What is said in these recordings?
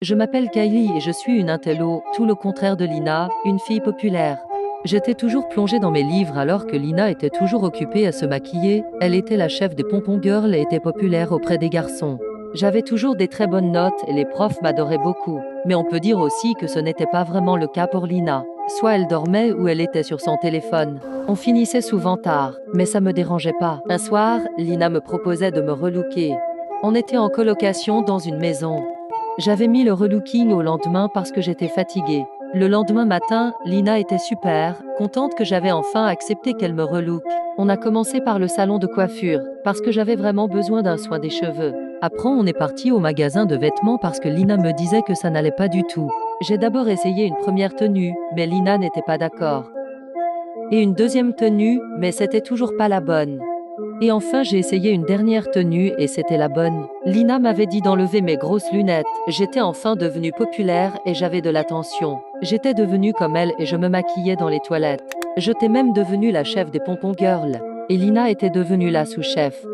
Je m'appelle Kylie et je suis une intello, tout le contraire de Lina, une fille populaire. J'étais toujours plongée dans mes livres alors que Lina était toujours occupée à se maquiller, elle était la chef des pompons girls et était populaire auprès des garçons. J'avais toujours des très bonnes notes et les profs m'adoraient beaucoup. Mais on peut dire aussi que ce n'était pas vraiment le cas pour Lina. Soit elle dormait ou elle était sur son téléphone. On finissait souvent tard, mais ça me dérangeait pas. Un soir, Lina me proposait de me relooker. On était en colocation dans une maison. J'avais mis le relooking au lendemain parce que j'étais fatiguée. Le lendemain matin, Lina était super, contente que j'avais enfin accepté qu'elle me relook. On a commencé par le salon de coiffure, parce que j'avais vraiment besoin d'un soin des cheveux. Après, on est parti au magasin de vêtements parce que Lina me disait que ça n'allait pas du tout. J'ai d'abord essayé une première tenue, mais Lina n'était pas d'accord. Et une deuxième tenue, mais c'était toujours pas la bonne. Et enfin, j'ai essayé une dernière tenue et c'était la bonne. Lina m'avait dit d'enlever mes grosses lunettes. J'étais enfin devenue populaire et j'avais de l'attention. J'étais devenue comme elle et je me maquillais dans les toilettes. J'étais même devenue la chef des pompons girls. Et Lina était devenue la sous-chef.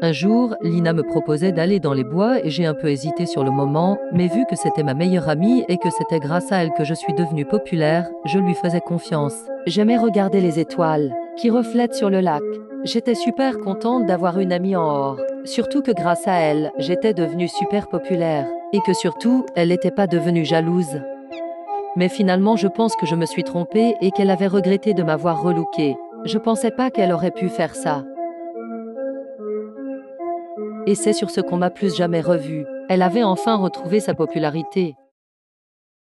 Un jour, Lina me proposait d'aller dans les bois et j'ai un peu hésité sur le moment, mais vu que c'était ma meilleure amie et que c'était grâce à elle que je suis devenue populaire, je lui faisais confiance. J'aimais regarder les étoiles qui reflètent sur le lac. J'étais super contente d'avoir une amie en or. Surtout que grâce à elle, j'étais devenue super populaire. Et que surtout, elle n'était pas devenue jalouse. Mais finalement, je pense que je me suis trompée et qu'elle avait regretté de m'avoir relooké. Je pensais pas qu'elle aurait pu faire ça. Et c'est sur ce qu'on m'a plus jamais revue. Elle avait enfin retrouvé sa popularité.